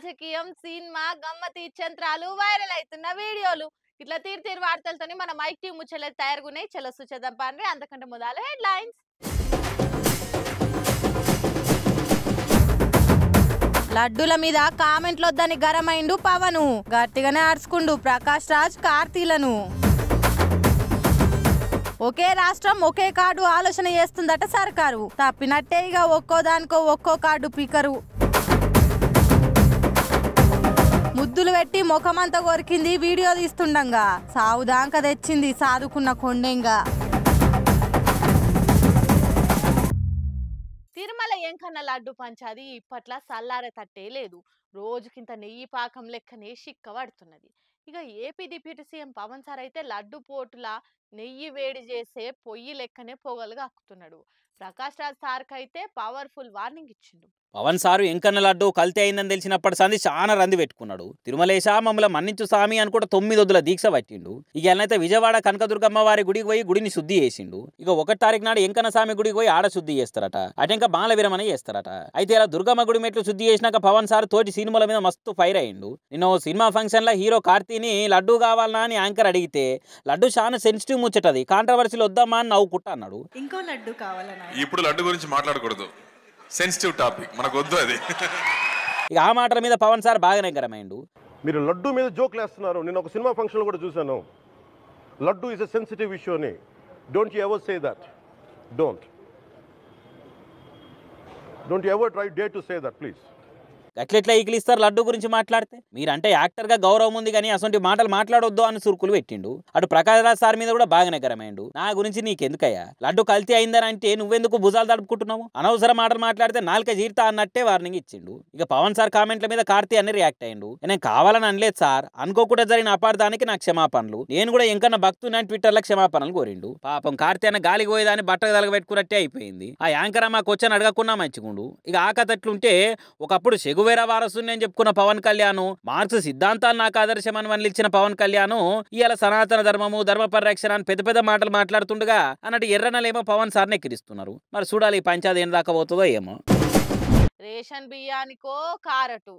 రాజకీయం cinema గమ్మతి చంత్రాలు viral అవుతున్న వీడియోలు ఇట్లా తీరు వార్తలతోని మన మైక్ టీం ముచ్చట్లు తయారుగున్నాయి. చలో చూసేద్దాం పండి. అంతకంటే మొదలు హెడ్లైన్స్. లడ్డుల మీద కామెంట్లు వద్దని గరమైండు పవను. గట్టిగానే అరుచుకుండు ప్రకాష్ రాజ్ కార్తీలను. ఒకే రాష్ట్రం ఒకే కార్డు ఆలోచన చేస్తుందట సర్కారు. తప్పినట్టే ఇక ఒక్కో దానికో ఒక్కో కార్డు పీకరు. ముద్దులు పెట్టి ముఖమంతా కొరికింది వీడియో తీస్తుండగా. సావుదాంక తెచ్చింది సాదుకున్న కొండెంగా. తిరుమల ఎంకన్న లడ్డు పంచాది ఇప్పట్లా సల్లారే తట్టే లేదు. రోజుకింత నెయ్యి పాకం లెక్కనే చిక్కబడుతున్నది. ఇక AP deputy CM Pavan sir అయితే లడ్డు పోటులా నెయ్యి వేడి చేసే పొయ్యి లెక్కనే పొగలుగా అక్కుతున్నాడు. ప్రకాష్ రాజ్ సార్కి అయితే పవర్ఫుల్ వార్నింగ్ ఇచ్చిండు. పవన్ సారు ఎంకన్న లడ్డు కల్తీ అయిందని తెలిసినప్పటి సంది చాలా రంది పెట్టుకున్నాడు. తిరుమలేశా మమ్మల్ని మన్నించు సామి అని కూడా 9 వద్దుల దీక్ష పట్టిండు. ఇక ఎన్నైతే విజయవాడ కనకదుర్గమ్మ వారి గుడికి పోయి గుడిని శుద్ధి చేసిండు. ఇక 1 తారీఖు నాడు ఎంకన్న స్వామి గుడికి పోయి ఆడ శుద్ధి చేస్తారట. అటెంక బాల విరమణ చేస్తారట. అయితే ఇలా దుర్గమ్మ గుడి మెట్లు శుద్ధి చేసినాక పవన్ సార్ తోటి సినిమాల మీద మస్తు ఫైర్ అయ్యిండు. నిన్న సినిమా ఫంక్షన్ లో హీరో కార్తీని లడ్డు కావాలనా అని యాంకర్ అడిగితే లడ్డు చాలా సెన్సిటివ్ ముచ్చటది, కాంట్రవర్సీలు వద్దామా అని నవ్వుకుంటా అన్నాడు. ఇంకో లడ్డు కావాలన్నా ఇప్పుడు లడ్డు గురించి మాట్లాడకూడదు, సెన్సిటివ్ టాపిక్, మనకు వద్దు అది. ఇక ఆ మాటల మీద పవన్ సార్ బాగానే గరమైండు. మీరు లడ్డు మీద జోక్లు వేస్తున్నారు. నేను ఒక సినిమా ఫంక్షన్లో కూడా చూశాను. Laddu is a sensitive issue అని. Don't you ever say that. Don't you ever try day to say that please. అట్లెట్లా ఈకిలిస్తారు లడ్డు గురించి మాట్లాడితే? మీరంటే యాక్టర్గా గౌరవం ఉంది కానీ అసలు మాటలు మాట్లాడొద్దు అని సురుకులు పెట్టిండు. అటు ప్రకాష్ రాజ్ సార్ మీద కూడా బాగానే గరమైండు. నా గురించి నీకెందుకయ్యా, లడ్డు కల్తీ అయిందని అంటే నువ్వెందుకు భుజాలు తడుపుకుంటున్నావు, అనవసర మాటలు మాట్లాడితే నాలుక జీర్తా అన్నట్టే వార్నింగ్ ఇచ్చిండు. ఇక పవన్ సార్ కామెంట్ల మీద కార్తీ అని రియాక్ట్ అయ్యిండు. నేను కావాలని అనలేదు సార్, అనుకోకుండా జరిగిన అపార్థానికి నాకు క్షమాపణలు. నేను కూడా ఎంకన్నా భక్తుని అని ట్విట్టర్లో క్షమాపణలు కోరిండు. పాపం కార్తీ అన్న గాలికి పోయేదాన్ని బట్టకు తలగబెట్టుకున్నట్టే అయిపోయింది. ఆ యాంకర్ మాకు వచ్చని అడగకున్నా మంచిగుండు. ఇక ఆ కథట్లుంటే ఒకప్పుడు చెగువేరా వారసుని అని చెప్పుకున్న పవన్ కళ్యాణ్, మార్క్స్ సిద్ధాంతాలు నాకు ఆదర్శమని వనలిచ్చిన పవన్ కళ్యాణ్ ఇవాళ సనాతన ధర్మము ధర్మ పరిరక్షణ అని పెద్ద మాటలు మాట్లాడుతుండగా అన్నట్టు ఎర్రనలేమో పవన్ సార్ని ఎక్కిరిస్తున్నారు. మరి చూడాలి ఈ పంచాయతీ ఏం దాకా పోతుందో ఏమో. రేషన్ బియ్యానికో కారటు,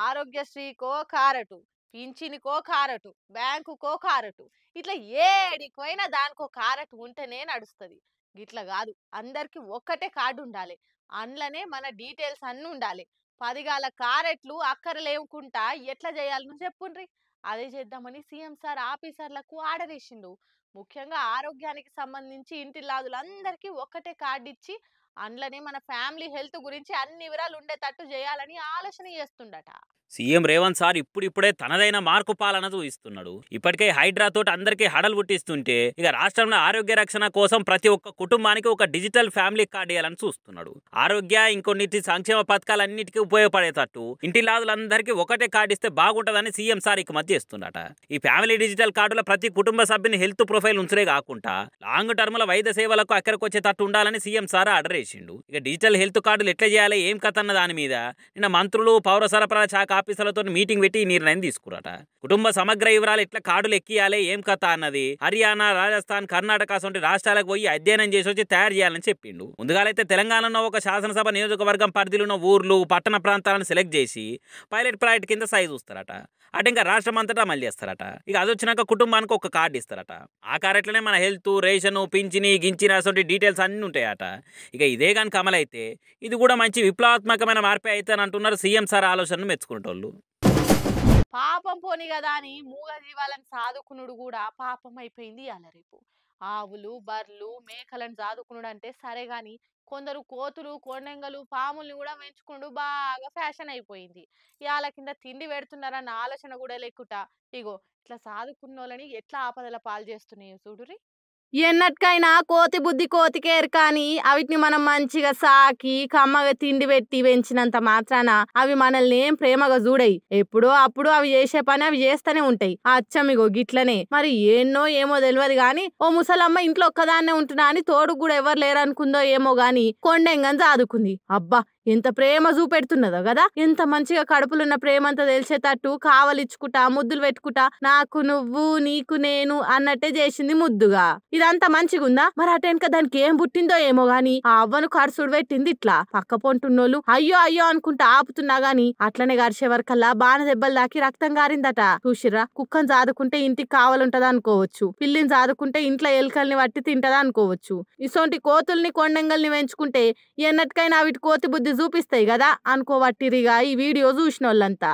ఆరోగ్యశ్రీకో కారటు, పింఛనికో కారటు, బ్యాంకుకో కారటు, ఇట్లా ఏడికోయినా దానికో కారటు ఉంటేనే నడుస్తుంది. ఇట్లా కాదు, అందరికి ఒక్కటే కార్డు ఉండాలి. అందులోనే మన డీటెయిల్స్ అన్నీ ఉండాలి. 10 గాల కారెట్లు అక్కరలేవుకుంటా ఎట్లా చేయాలని చెప్పుండ్రి. అదే చేద్దామని సీఎం సార్ ఆఫీసర్లకు ఆర్డర్ ఇచ్చిండు. ముఖ్యంగా ఆరోగ్యానికి సంబంధించి ఇంటిల్లాదులందరికీ ఒక్కటే కార్డు ఇచ్చి అందులోనే మన ఫ్యామిలీ హెల్త్ గురించి అన్ని వివరాలు ఉండేటట్టు చేయాలని ఆలోచన చేస్తుండట. సీఎం రేవంత్ సార్ ఇప్పుడిప్పుడే తనదైన మార్కు పాలన చూపిస్తున్నాడు. ఇప్పటికే హైడ్రా తోటి అందరికీ హడలు పుట్టిస్తుంటే ఇక రాష్ట్రంలో ఆరోగ్య రక్షణ కోసం ప్రతి ఒక్క కుటుంబానికి ఒక డిజిటల్ ఫ్యామిలీ కార్డు ఇవ్వాలని చూస్తున్నాడు. ఆరోగ్య ఇంకొన్నిటి సంక్షేమ పథకాలన్నిటికీ ఉపయోగపడేటట్టు ఇంటిల్లాదులందరికీ ఒకటే కార్డు ఇస్తే బాగుంటుందని సీఎం సార్ ఇక మధ్య చేస్తుండట. ఈ ఫ్యామిలీ డిజిటల్ కార్డులో ప్రతి కుటుంబ సభ్యుని హెల్త్ ప్రొఫైల్ ఉంచడే కాకుండా లాంగ్ టర్మ్ లో వైద్య సేవలకు అక్కడికి వచ్చేటట్టు ఉండాలని సీఎం సార్ ఆర్డర్ చేసిండు. ఇక డిజిటల్ హెల్త్ కార్డులు ఎట్లా చేయాలి ఏం కథ అన్న దాని మీద నిన్న మంత్రులు పౌర సరఫరాల శాఖ ఆఫీసర్లతో మీటింగ్ పెట్టి ఈ నిర్ణయం తీసుకురట. కుటుంబ సమగ్ర వివరాలు ఎట్లా కార్డులు ఎక్కియాలి ఏం కథ అన్నది హర్యానా, రాజస్థాన్, కర్ణాటక వంటి రాష్ట్రాలకు పోయి అధ్యయనం చేసి వచ్చి తయారు చేయాలని చెప్పిండు. ముందుగాలైతే తెలంగాణలో ఒక శాసనసభ నియోజకవర్గం పరిధిలో ఉన్న ఊర్లు పట్టణ ప్రాంతాలను సెలెక్ట్ చేసి పైలట్ ప్రాజెక్ట్ కింద సైజు చూస్తారట. అటు ఇంకా రాష్ట్రం అంతటా అమలు చేస్తారట. ఇక అది వచ్చినాక కుటుంబానికి ఒక కార్డు ఇస్తారట. ఆ కార్డులోనే మన హెల్త్, రేషను, పింఛని, గించిన అసలు డీటెయిల్స్ అన్నీ ఉంటాయట. ఇక ఇదే కనుక అమలైతే ఇది కూడా మంచి విప్లవాత్మకమైన మార్పే అయితే అని అంటున్నారు సీఎం సార్ ఆలోచనను మెచ్చుకునేటోళ్ళు. పాపం పోని కదా అని మూగ జీవాలను సాదుకునుడు కూడా పాపం అయిపోయింది ఇవాళ రేపు. ఆవులు, బర్రెలు, మేకలను సాదుకునుడు అంటే సరే గాని కొందరు కోతులు, కొండెంగలు, పాముల్ని కూడా పెంచుకుంటూ బాగా ఫ్యాషన్ అయిపోయింది. ఇవాళ కింద తిండి పెడుతున్నారన్న ఆలోచన కూడా లేకుట ఇగో ఇట్లా సాదుకున్నోళ్ళని ఎట్లా ఆపదల పాలు చేస్తున్నాయి చూడురి. ఎన్నటికైనా కోతి బుద్ధి కోతికేరు కానీ అవిటిని మనం మంచిగా సాకి కమ్మగా తిండి పెట్టి పెంచినంత మాత్రాన అవి మనల్ని ఏం ప్రేమగా చూడయి. ఎప్పుడో అప్పుడు అవి చేసే పని అవి చేస్తూనే ఉంటాయి. అచ్చమిగో గిట్లనే మరి ఎన్నో ఏమో తెలియదు గాని ఓ ముసలమ్మ ఇంట్లో ఒక్కదాన్నే ఉంటున్నా అని తోడు కూడా ఎవరు లేరనుకుందో ఏమో గాని కొండెంగని సాదుకుంది. అబ్బా ఎంత ప్రేమ చూపెడుతున్నదో కదా. ఎంత మంచిగా కడుపులున్న ప్రేమ అంతా తెలిసేటట్టు కావలిచ్చుకుంటా ముద్దులు పెట్టుకుంటా నాకు నువ్వు నీకు నేను అన్నట్టే చేసింది ముద్దుగా. ఇదంతా మంచిగుందా? మరి అటెనక దానికి ఏం పుట్టిందో ఏమో గాని ఆ అవ్వను కరుసుడు పెట్టింది ఇట్లా. పక్క పొంటున్నోళ్ళు అయ్యో అయ్యో అనుకుంటా ఆపుతున్నా గాని అట్లనే గరిచే వరకల్లా బాణ దెబ్బలు దాకి రక్తం గారిందట. చూసిర్రా, కుక్కను జాదుకుంటే ఇంటికి కావాలంటది అనుకోవచ్చు, పిల్లిని జాదుకుంటే ఇంట్లో ఎలుకల్ని పట్టి తింటదా అనుకోవచ్చు. ఇసోంటి కోతుల్ని కొండంగల్ని పెంచుకుంటే ఎన్నటికైనా వీటి కోతి బుద్ధి చూపిస్తాయి కదా అనుకోవట్టిరిగా ఈ వీడియో చూసిన వాళ్ళంతా.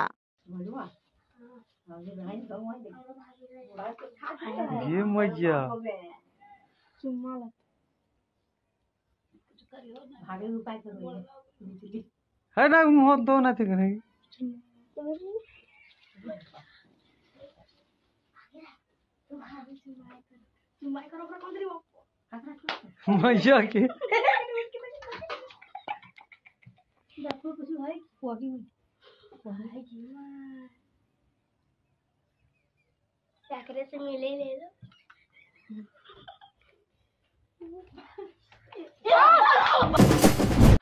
मजा के से मिले ले लो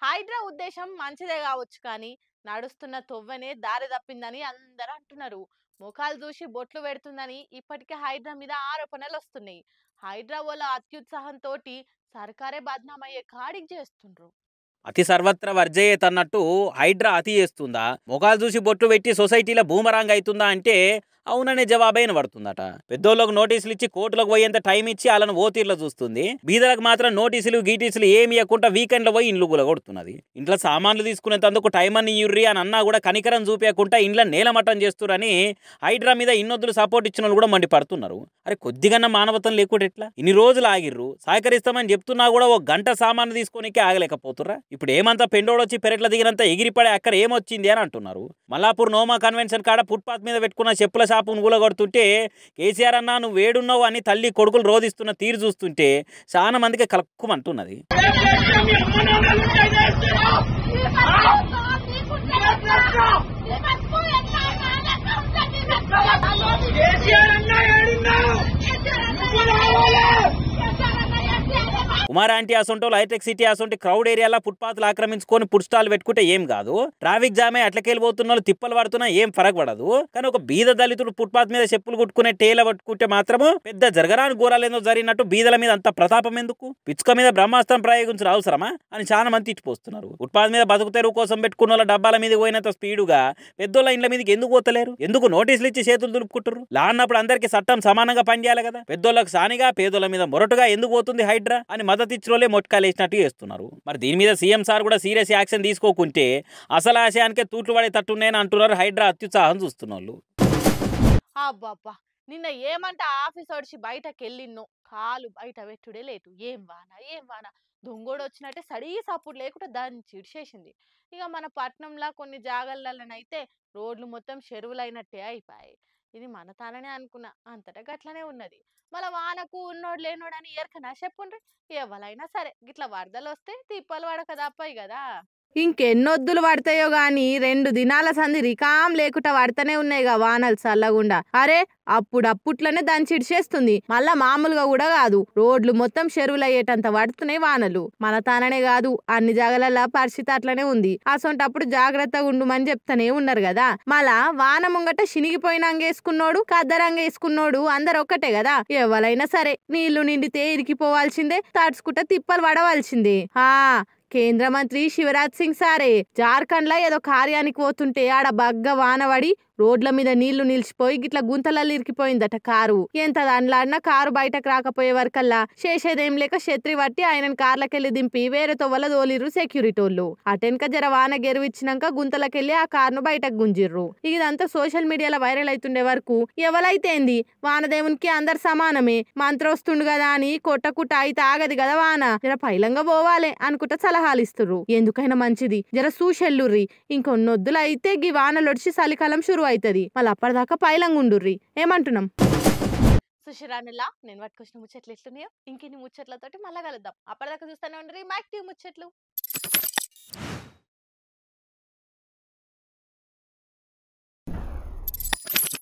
హైడ్రా ఉద్దేశం మంచిదే కావచ్చు కానీ నడుస్తున్న తొవ్వనే దారి తప్పిందని అందరూ అంటున్నారు. ముఖాలు చూసి బొట్లు పెడుతుందని ఇప్పటికే హైడ్రా మీద ఆరోపణలు వస్తున్నాయి. హైడ్రా వాళ్ళ అత్యుత్సాహంతో సర్కారే బద్నామయ్యే కాడికి చేస్తుండ్రు. అతి సర్వత్ర వర్జయేత్ అన్నట్టు హైడ్రా అతి చేస్తుందా, మొగాలు చూసి బొట్లు పెట్టి సొసైటీలో బూమరాంగ్ అవుతుందా అంటే అవుననే జవాబైన పడుతుందట. పెద్దోళ్ళకు నోటీసులు ఇచ్చి కోర్టులకు పోయేంత టైం ఇచ్చి వాళ్ళని ఓతీర్లో చూస్తుంది. బీదలకు మాత్రం నోటీసులు గీటీసులు ఏమి ఇవ్వకుండా వీకెండ్లో పోయి ఇండ్లు గులగొడుతున్నది. ఇంట్లో సామాన్లు తీసుకునేందుకు టైం అని ఇయ్యుర్రి అని అన్నా కూడా కనికరం చూపించకుండా ఇంట్లో నేలమట్టం చేస్తురని హైడ్రా మీద ఇన్నొద్దులు సపోర్ట్ ఇచ్చిన వాళ్ళు కూడా మండిపడుతున్నారు. అరే కొద్దిగన్నా మానవతం లేకుండా ఎట్లా? ఇన్ని రోజులు ఆగిర్రు, సహకరిస్తామని చెప్తున్నా కూడా ఒక గంట సామాన్లు తీసుకొనికే ఆగలేకపోతుర్రా? ఇప్పుడు ఏమంతా పెండోడొచ్చి పెరట్ల దిగినంత ఎగిరిపడే అక్కడ ఏమొచ్చింది అని అంటున్నారు. మల్లాపూర్ నోమా కన్వెన్షన్ కాడ ఫుట్పాత్ మీద పెట్టుకున్న చెప్పుల షాపును కూలగొడుతుంటే కేసీఆర్ అన్నా నువ్వు వేడున్నావు అని తల్లి కొడుకులు రోధిస్తున్న తీరు చూస్తుంటే చాలా మందికి కలక్కుమంటున్నది. కుమార్ ఆంటీ అసొంటోళ్ళు హైటెక్ సిటీ అసొంటి క్రౌడ్ ఏరియాలో ఫుట్పాత్లు ఆక్రమించుకొని ఫుడ్ స్టాల్ పెట్టుకుంటే ఏం కాదు, ట్రాఫిక్ జామే అట్లకెళ్ళిపోతున్న వాళ్ళు తిప్పలు పడుతున్నా ఏం ఫరక్ పడదు. కానీ ఒక బీద దళితుడు ఫుట్పాత్ మీద చెప్పులు కుట్టుకునే టేల పట్టుకుంటే మాత్రము పెద్ద జరగరాని ఘోరాలేందో జరిగినట్టు బీదల మీద అంత ప్రతాపం ఎందుకు? పిచ్చుక మీద బ్రహ్మాస్త్రం ప్రయోగించిన అవసరమా అని చాలా మంది తిట్టిపోస్తున్నారు. ఫుట్పాత్ మీద బతుకు తెరువు కోసం పెట్టుకున్న వాళ్ళ డబ్బాల మీద పోయినంత స్పీడుగా పెద్దోళ్ళ ఇండ్ల మీదకి ఎందుకు పోతలేరు? ఎందుకు నోటీసులు ఇచ్చి చేతులు దులుపుకుంటారు? లా అన్నప్పుడు అందరికీ చట్టం సమానంగా పనిచేయాలి కదా. పెద్దోళ్ళకి సానిగా పేదోళ్ళ మీద మొరటుగా ఎందుకు పోతుంది హైడ్రా అని మద్దతు ఇచ్చినోళ్ళే మొట్కాలు వేసినట్టు చేస్తున్నారు. మరి దీని మీద సీఎం సార్ కూడా సీరియస్ యాక్షన్ తీసుకోకుంటే అసలు ఆశయానికే తూట్లు పడే తట్టున్నాయని అంటున్నారు హైడ్రా అత్యుత్సాహం చూస్తున్న వాళ్ళు. అబ్బబ్బా, నిన్న ఏమంటే ఆఫీస్ వచ్చి బయటకు వెళ్ళిన్నో కాలు బయట పెట్టుడే లేటు. ఏం వాన దొంగోడు వచ్చినట్టే సడీ సప్పుడు లేకుండా దాన్ని చిడిచేసింది. ఇక మన పట్నంలో కొన్ని జాగాలలోనైతే రోడ్లు మొత్తం చెరువులైనట్టే అయిపోయాయి. ఇది మన తాననే అనుకున్నా, అంతటా గట్లనే ఉన్నది. మళ్ళీ వానకు ఉన్నోడు లేనోడు అని ఎరకనా చెప్పుండ్రి. ఎవరైనా సరే గిట్లా వరదలు వస్తే తిప్పలు పడక తప్పాయి కదా. ఇంకెన్నొద్దులు పడతాయో గాని 2 దినాల సంది రికాం లేకుండా పడతానే ఉన్నాయిగా వానలు చల్లగుండా. అరే అప్పుడప్పుట్లనే దాన్ని చిడిచేస్తుంది, మళ్ళా మామూలుగా కూడా కాదు. రోడ్లు మొత్తం చెరువులు అయ్యేటంత పడుతున్నాయి వానలు. మన తాననే కాదు అన్ని జాగాల పరిస్థితి అట్లనే ఉంది. అసొంటప్పుడు జాగ్రత్తగా ఉండుమని చెప్తానే ఉన్నారు కదా. మళ్ళా వాన ముంగట శినిగిపోయినంగ వేసుకున్నోడు కద్దరంగ వేసుకున్నోడు అందరు ఒక్కటే కదా. ఎవరైనా సరే నీళ్లు నిండితే ఇరికిపోవాల్సిందే, తడుచుకుంటే తిప్పలు పడవలసిందే. కేంద్ర మంత్రి శివరాజ్ సింగ్ సారే జార్ఖండ్ లో ఏదో కార్యానికి పోతుంటే ఆడ బగ్గ వానవడి రోడ్ల మీద నీళ్లు నిలిచిపోయి గిట్లా గుంతలల్లో ఇరికిపోయిందట కారు. ఎంత దానిలాడినా కారు బయటకు రాకపోయే వరకల్లా చేసేదేం లేక ఛత్రి పట్టి ఆయనను కార్లకెళ్లి దింపి వేరే తొవ్వల దోలిర్రు సెక్యూరిటోళ్ళు. అటెనక జర వాన గెరువిచ్చినాక గుంతలకెళ్లి ఆ కారును బయటకు గుంజిర్రు. ఇదంతా సోషల్ మీడియాలో వైరల్ అవుతుండే వరకు ఎవలైతేంది వానదేవునికి అందరు సమానమే, మంత్రొస్తుండు కదా అని కొట్టకుట్ట అయితే ఆగది కదా వాన, జర పైలంగా పోవాలే అనుకుంటా సలహాలు ఇస్తుర్రు. ఎందుకైనా మంచిది జర సూషెల్లుర్రి, ఇంకొన్నొద్దులు అయితే గీ వానలొడిచి చలికాలం షురు అవుతుంది. మళ్ళీ అప్పటిదాకా పైలంగా ఉండుర్రి. ఏమంటున్నాం? సుషిరానులా నేను పట్టుకొచ్చిన ముచ్చట్లు ఎట్లున్నాయో ఇంకిన్ని ముచ్చట్లతోటి మళ్ళా కలుద్దాం. అప్పటిదాకా చూస్తూనే ఉండ్రి మ్యాక్టివ్ ముచ్చట్లు.